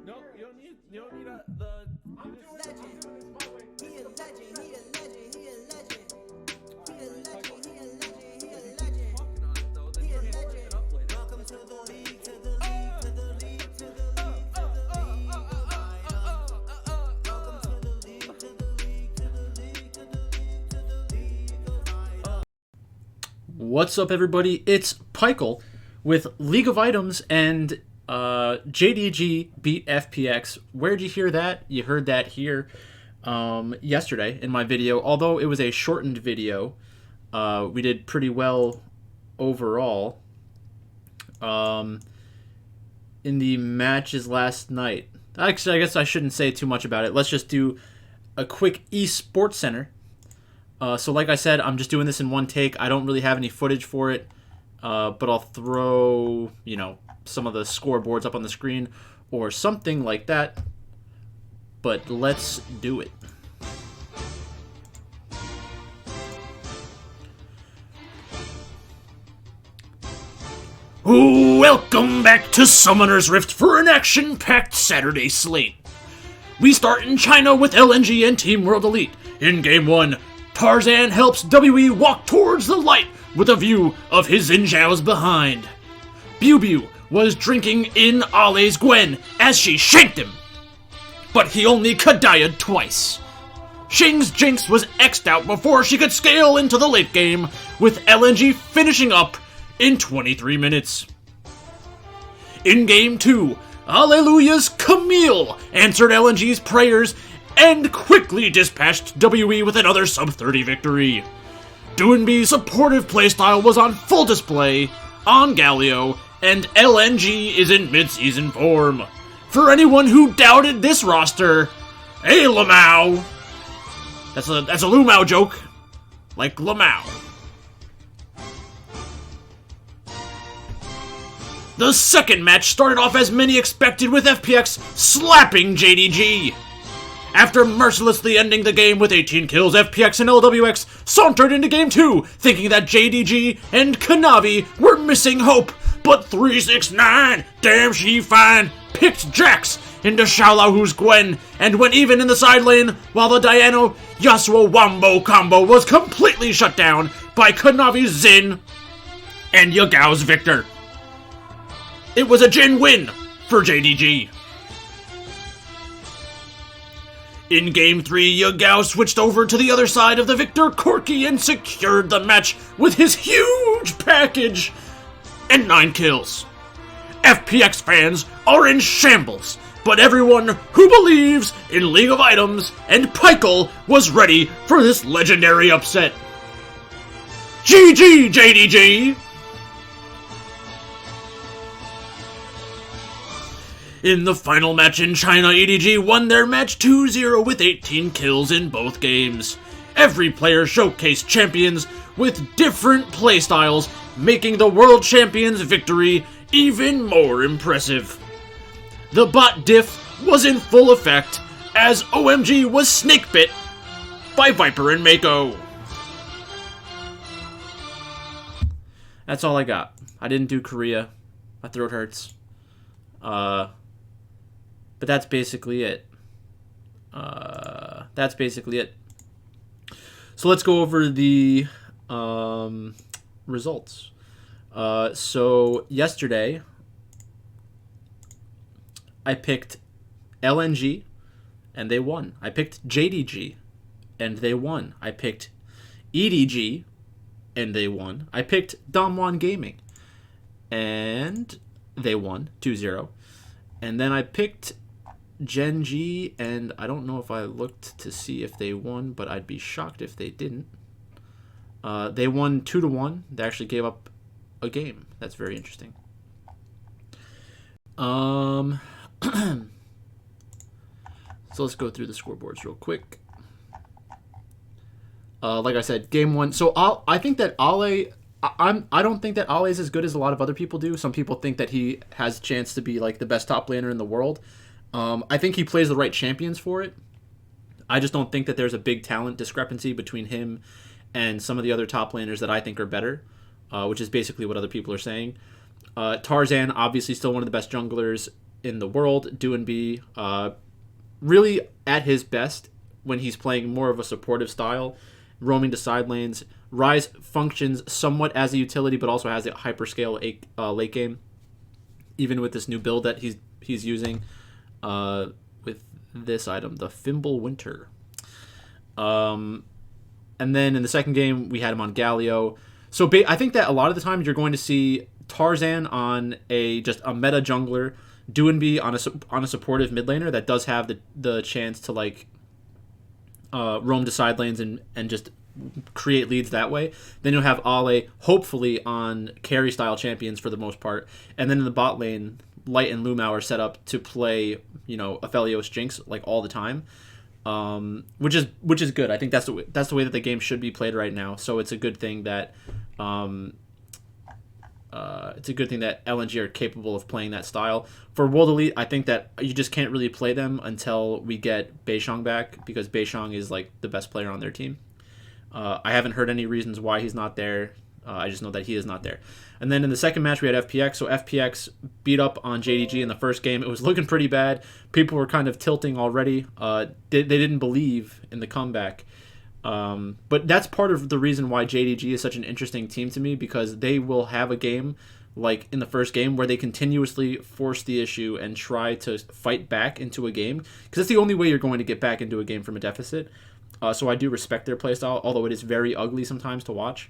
No, you don't need the. I'm doing this my way. He a legend, he a legend, he a legend. He a legend, he a legend, he a legend. He a legend. Welcome to the league, to the league, to the league, to the league, to the league of items. Welcome to the league, to the league, to the league, to the league, to the league of items. What's up, everybody? It's Pikel with League of Items and JDG beat FPX. Where'd you hear that? You heard that here yesterday in my video. Although it was a shortened video, we did pretty well overall in the matches last night. Actually, I guess I shouldn't say too much about it. Let's just do a quick eSports Center. So like I said, I'm just doing this in one take. I don't really have any footage for it, but I'll throw, some of the scoreboards up on the screen or something like that. But let's do it. Welcome back to Summoner's Rift for an action-packed Saturday slate. We start in China with LNG and Team World Elite. In Game 1, Tarzan helps WE walk towards the light with a view of his Xin Zhao's behind. Biu Biu was drinking in Ale's Gwen as she shanked him, but he only Kadaya'd twice. Xing's Jinx was X'd out before she could scale into the late game, with LNG finishing up in 23 minutes. In Game 2, Alleluia's Camille answered LNG's prayers and quickly dispatched WE with another sub-30 victory. Doinby's supportive playstyle was on full display on Galio, and LNG is in mid-season form. For anyone who doubted this roster, hey Lamau! That's a Lumao joke, like Lamau. The second match started off as many expected, with FPX slapping JDG. After mercilessly ending the game with 18 kills, FPX and LWX sauntered into Game 2, thinking that JDG and Kanavi were missing hope, but 369, damn she fine, picked Jax into Xiaolaohu's Gwen, and went even in the side lane, while the Diana Yasuo Wombo combo was completely shut down by Kanavi's Xin and Yagao's Victor. It was a Jin win for JDG. In Game 3, Yagao switched over to the other side of the Victor Corki and secured the match with his huge package and 9 kills. FPX fans are in shambles, but everyone who believes in League of Items and Pikel was ready for this legendary upset. GG, JDG! In the final match in China, EDG won their match 2-0 with 18 kills in both games. Every player showcased champions with different playstyles, making the World Champions' victory even more impressive. The bot diff was in full effect, as OMG was snake bit by Viper and Mako. That's all I got. I didn't do Korea. My throat hurts. But that's basically it. So let's go over the results. So yesterday, I picked LNG, and they won. I picked JDG, and they won. I picked EDG, and they won. I picked Damwon Gaming, and they won 2-0. And then I picked Genji, and I don't know if I looked to see if they won, but I'd be shocked if they didn't. They won 2-1. They actually gave up a game. That's very interesting. So let's go through the scoreboards real quick. Like I said, Game 1. So I think that Ale... I don't think that Ale is as good as a lot of other people do. Some people think that he has a chance to be like the best top laner in the world. I think he plays the right champions for it. I just don't think that there's a big talent discrepancy between him and some of the other top laners that I think are better, which is basically what other people are saying. Tarzan, obviously still one of the best junglers. in the world. B, really at his best when he's playing more of a supportive style, roaming to side lanes. Ryze functions somewhat as a utility, but also has a hyperscale late game, even with this new build that he's using with this item, the Fimble Winter. And then in the second game, we had him on Galio. So I think that a lot of the time you're going to see Tarzan on just a meta jungler, B on a supportive mid laner that does have the chance to like roam to side lanes and just create leads that way. Then you'll have Ale hopefully on carry style champions for the most part, and then in the bot lane, Light and Lumao are set up to play Aphelios Jinx like all the time. Which is good. I think that's the way that the game should be played right now. So it's a good thing that LNG are capable of playing that style. For World Elite, I think that you just can't really play them until we get Beishang back, because Beishang is like the best player on their team. I haven't heard any reasons why he's not there. I just know that he is not there. And then in the second match, we had FPX. So FPX beat up on JDG in the first game. It was looking pretty bad. People were kind of tilting already. They didn't believe in the comeback. But that's part of the reason why JDG is such an interesting team to me, because they will have a game like in the first game where they continuously force the issue and try to fight back into a game, because that's the only way you're going to get back into a game from a deficit. So I do respect their playstyle, although it is very ugly sometimes to watch.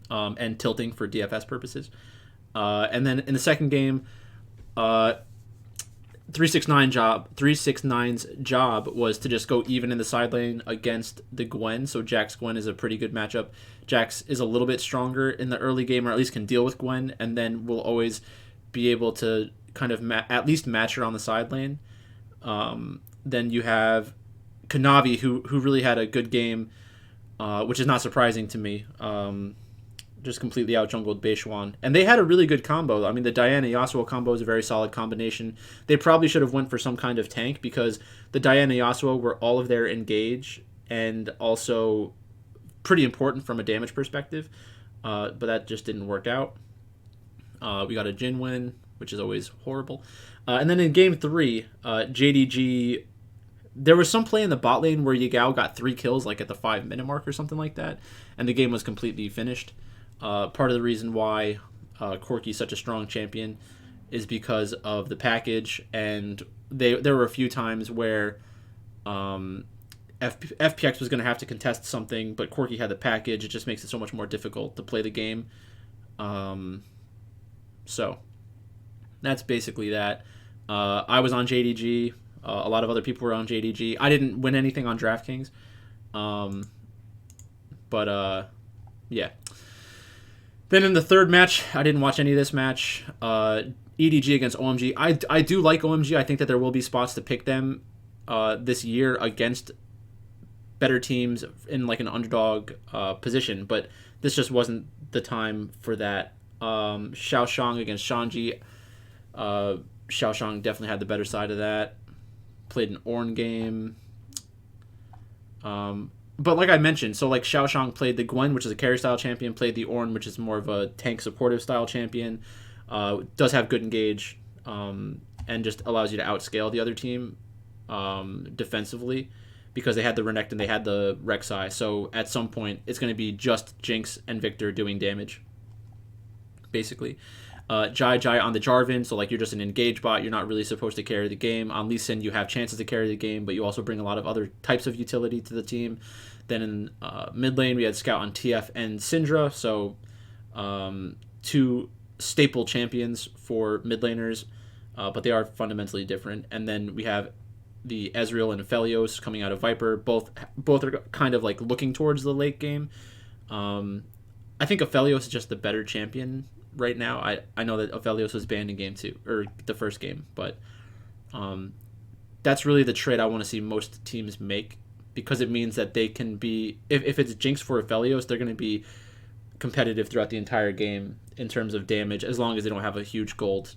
And tilting for DFS purposes. And then in the second game, 369's job was to just go even in the side lane against the Gwen. So Jax Gwen is a pretty good matchup. Jax is a little bit stronger in the early game, or at least can deal with Gwen, and then will always be able to kind of at least match her on the side lane. Then you have Kanavi, who really had a good game, which is not surprising to me. Just completely out-jungled Beishwan. And they had a really good combo. I mean, the Diana-Yasuo combo is a very solid combination. They probably should have went for some kind of tank, because the Diana-Yasuo were all of their engage and also pretty important from a damage perspective. But that just didn't work out. We got a Jhin win, which is always horrible. And then in Game 3, JDG... There was some play in the bot lane where Yagao got 3 kills like at the 5-minute mark or something like that, and the game was completely finished. Part of the reason why Corki's such a strong champion is because of the package, and there were a few times where FPX was going to have to contest something, but Corki had the package. It just makes it so much more difficult to play the game. So that's basically that. I was on JDG. A lot of other people were on JDG. I didn't win anything on DraftKings. Yeah. Then in the third match, I didn't watch any of this match. EDG against OMG. I do like OMG. I think that there will be spots to pick them this year against better teams in like an underdog position, but this just wasn't the time for that. Xiaoshang against Shanji. Xiaoshang definitely had the better side of that. Played an Ornn game. But like I mentioned, so like Xiaoshang played the Gwen, which is a carry style champion, played the Ornn, which is more of a tank supportive style champion. Does have good engage, and just allows you to outscale the other team defensively, because they had the Renekton, they had the Rek'Sai. So at some point, it's going to be just Jinx and Victor doing damage, basically. Jai on the Jarvan, so like you're just an engage bot, you're not really supposed to carry the game. On Lee Sin, you have chances to carry the game, but you also bring a lot of other types of utility to the team. Then in mid lane, we had Scout on TF and Syndra, so 2 staple champions for mid laners, but they are fundamentally different. And then we have the Ezreal and Aphelios coming out of Viper. Both are kind of like looking towards the late game. I think Aphelios is just the better champion right now. I know that Aphelios was banned in game 2 or the first game, but that's really the trade I want to see most teams make, because it means that they can be, if it's Jinx for Aphelios, they're going to be competitive throughout the entire game in terms of damage, as long as they don't have a huge gold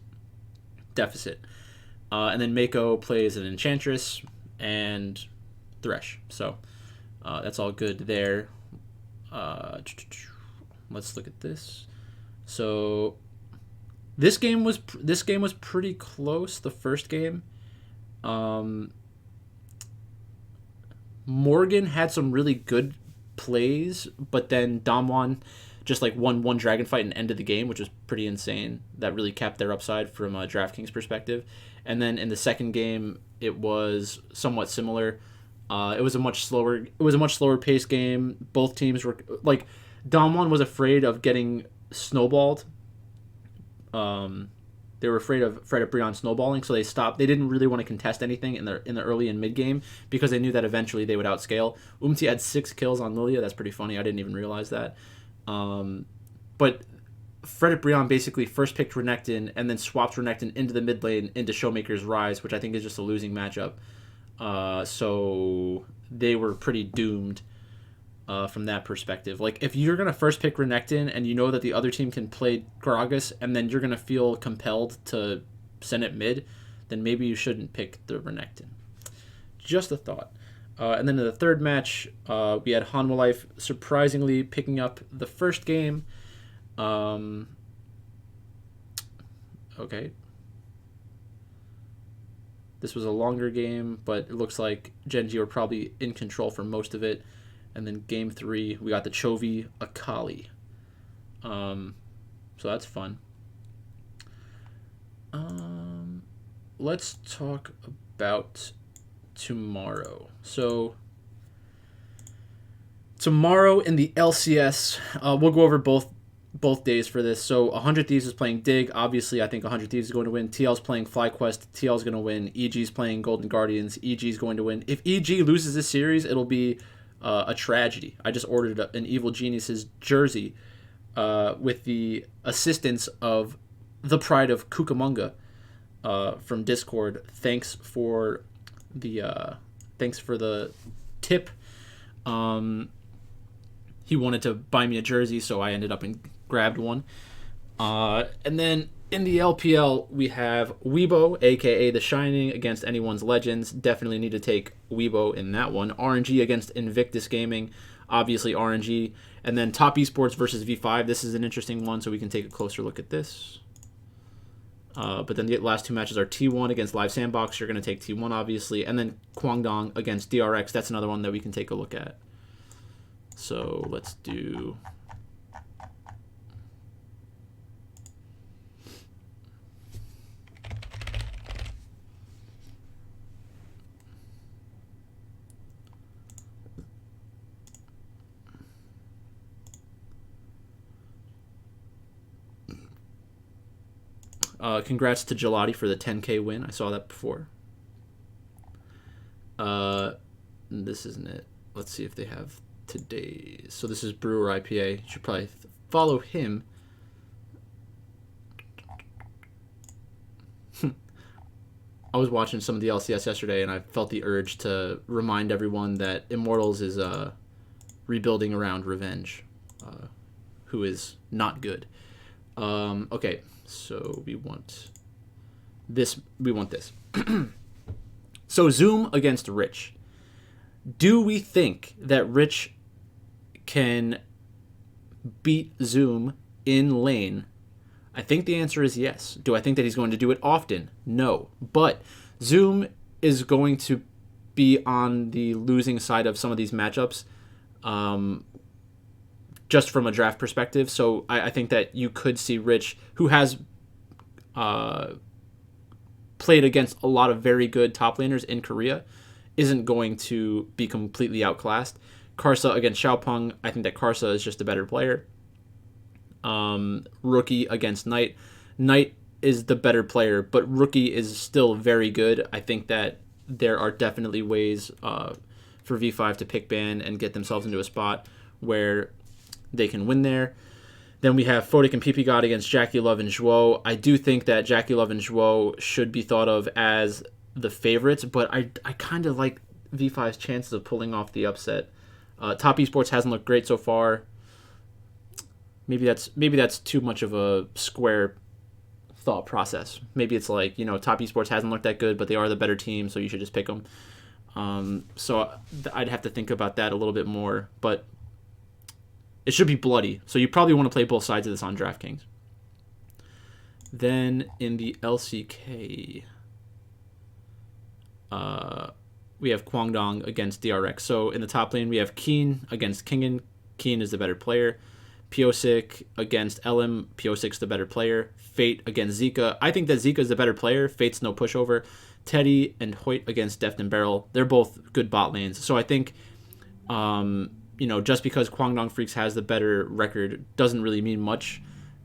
deficit. And then Mako plays an Enchantress and Thresh, so that's all good there. Let's look at this. So This game was pretty close. The first game, Morgan had some really good plays, but then Damwon just like won one dragon fight and ended the game, which was pretty insane. That really capped their upside from a DraftKings perspective. And then in the second game, it was somewhat similar. It was a much slower paced game. Both teams were like, Damwon was afraid of getting snowballed. They were afraid of Brion snowballing, so they stopped. They didn't really want to contest anything in the early and mid game because they knew that eventually they would outscale. Umti had 6 kills on Lilia. That's pretty funny. I didn't even realize that. But Frederick Brion basically first picked Renekton and then swapped Renekton into the mid lane into Showmaker's Rise, which I think is just a losing matchup. So they were pretty doomed from that perspective. Like, if you're going to first pick Renekton and you know that the other team can play Gragas and then you're going to feel compelled to send it mid, then maybe you shouldn't pick the Renekton. Just a thought. And then in the third match, we had Hanwha Life surprisingly picking up the first game. Okay. This was a longer game, but it looks like Gen.G were probably in control for most of it. And then game 3, we got the Chovy Akali. So that's fun. Let's talk about tomorrow. So tomorrow in the LCS, we'll go over both days for this. So 100 Thieves is playing Dig. Obviously, I think 100 Thieves is going to win. TL's playing FlyQuest. TL's going to win. EG's playing Golden Guardians. EG's going to win. If EG loses this series, it'll be a tragedy. I just ordered an Evil Geniuses jersey with the assistance of the Pride of Cucamonga from Discord. Thanks for the tip. He wanted to buy me a jersey, so I ended up and grabbed one. And then in the LPL, we have Weibo, aka The Shining, against Anyone's Legends. Definitely need to take Weibo in that one. RNG against Invictus Gaming. Obviously RNG. And then Top Esports versus V5. This is an interesting one, so we can take a closer look at this. But then the last 2 matches are T1 against Live Sandbox. You're going to take T1, obviously. And then Kwangdong against DRX. That's another one that we can take a look at. So let's do... congrats to Gelati for the 10K win. I saw that before. This isn't it. Let's see if they have today's. So this is Brewer IPA. You should probably follow him. I was watching some of the LCS yesterday, and I felt the urge to remind everyone that Immortals is rebuilding around Revenge, who is not good. Okay. So we want this. So Zoom against Rich. Do we think that Rich can beat Zoom in lane? I think the answer is yes. Do I think that he's going to do it often? No. But Zoom is going to be on the losing side of some of these matchups. Just from a draft perspective. So I think that you could see Rich, who has played against a lot of very good top laners in Korea, isn't going to be completely outclassed. Karsa against Xiaopeng, I think that Karsa is just a better player. Rookie against Knight. Knight is the better player, but Rookie is still very good. I think that there are definitely ways for V5 to pick ban and get themselves into a spot where they can win there. Then we have Fodic and PP God against Jackie Love and Zhuo. I do think that Jackie Love and Zhuo should be thought of as the favorites, but I kind of like V5's chances of pulling off the upset. Top Esports hasn't looked great so far. Maybe that's too much of a square thought process. Maybe it's like, Top Esports hasn't looked that good, but they are the better team, so you should just pick them. So I'd have to think about that a little bit more, but it should be bloody, so you probably want to play both sides of this on DraftKings. Then in the LCK, we have Kwangdong against DRX. So in the top lane, we have Keen against Kingen. Keen is the better player. Piosik against LM. Piosik's the better player. Fate against Zika. I think that Zika is the better player. Fate's no pushover. Teddy and Hoyt against Deft and Beryl. They're both good bot lanes. So I think, just because Kwangdong Freaks has the better record doesn't really mean much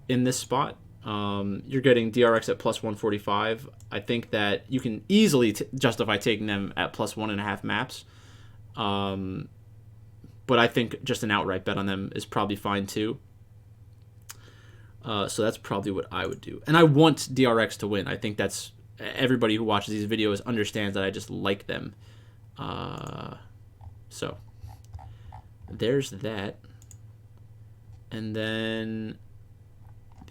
in this spot. You're getting DRX at plus 145. I think that you can easily justify taking them at plus 1.5 maps. But I think just an outright bet on them is probably fine too. So that's probably what I would do. And I want DRX to win. I think that's everybody who watches these videos understands that I just like them. So there's that. And then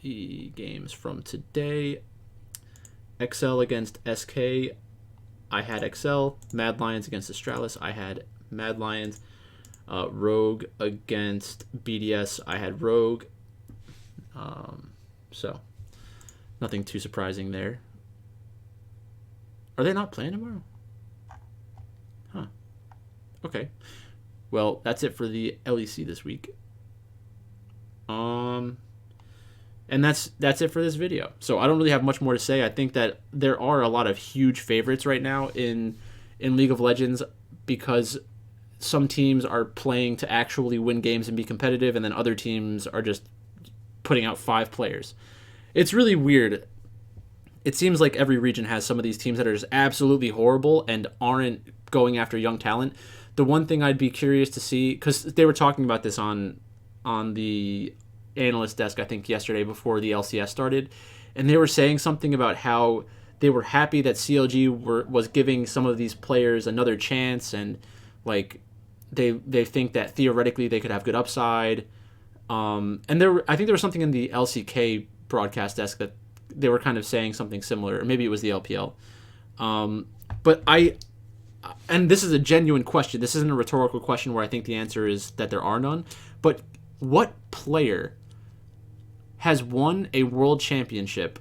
the games from today. XL against SK. I had XL. Mad Lions against Astralis. I had Mad Lions. Rogue against BDS. I had Rogue. So nothing too surprising there. Are they not playing tomorrow? Huh. Okay. Well, that's it for the LEC this week. And that's it for this video. So I don't really have much more to say. I think that there are a lot of huge favorites right now in League of Legends because some teams are playing to actually win games and be competitive, and then other teams are just putting out 5 players. It's really weird. It seems like every region has some of these teams that are just absolutely horrible and aren't going after young talent. The one thing I'd be curious to see, because they were talking about this on the analyst desk, I think yesterday before the LCS started, and they were saying something about how they were happy that CLG was giving some of these players another chance, and like they think that theoretically they could have good upside. And I think there was something in the LCK broadcast desk that they were kind of saying something similar, or maybe it was the LPL. But and this is a genuine question. This isn't a rhetorical question where I think the answer is that there are none. But what player has won a world championship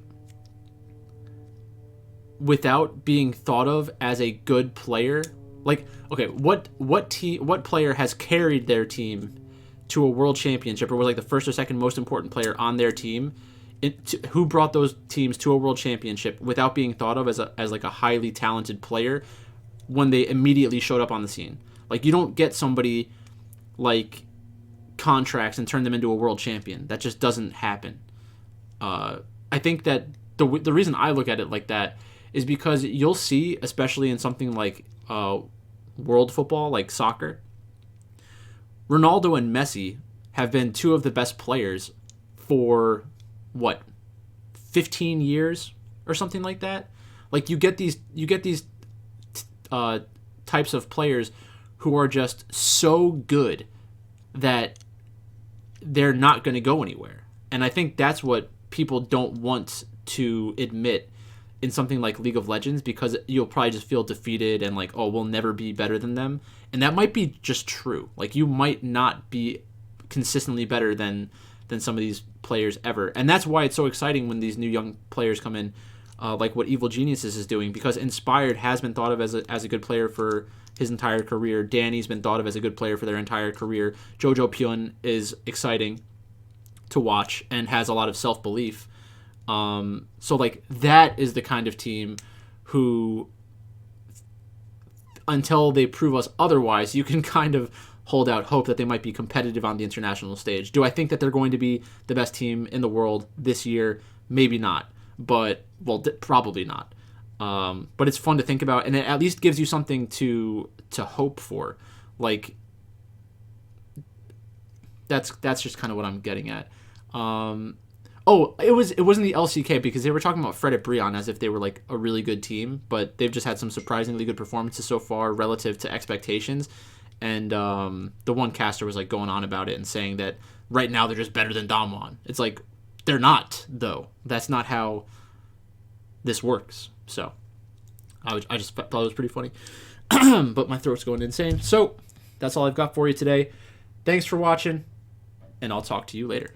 without being thought of as a good player? Like, okay, what player has carried their team to a world championship, or was like the first or second most important player on their team, who brought those teams to a world championship without being thought of as like a highly talented player when they immediately showed up on the scene? Like, you don't get somebody like Contracts and turn them into a world champion. That just doesn't happen. I think that the reason I look at it like that is because you'll see, especially in something like world football, like soccer, Ronaldo and Messi have been 2 of the best players for 15 years or something like that. Like, you get these types of players who are just so good that they're not going to go anywhere. And I think that's what people don't want to admit in something like League of Legends, because you'll probably just feel defeated and like, oh, we'll never be better than them. And that might be just true. Like, you might not be consistently better than some of these players ever. And that's why it's so exciting when these new young players come in, like what Evil Geniuses is doing, because Inspired has been thought of as a good player for his entire career. Danny's been thought of as a good player for their entire career. Jojo Pyun is exciting to watch and has a lot of self-belief. So like, that is the kind of team who, until they prove us otherwise, you can kind of hold out hope that they might be competitive on the international stage. Do I think that they're going to be the best team in the world this year? Maybe not, but probably not. But it's fun to think about, and it at least gives you something to hope for. Like, that's just kind of what I'm getting at. It wasn't the LCK, because they were talking about Fred at Brion as if they were like a really good team, but they've just had some surprisingly good performances so far relative to expectations. And the one caster was like going on about it and saying that right now they're just better than Damwon. It's like, they're not, though. That's not how this works. So I just thought it was pretty funny. But my throat's going insane. So that's all I've got for you today. Thanks for watching, and I'll talk to you later.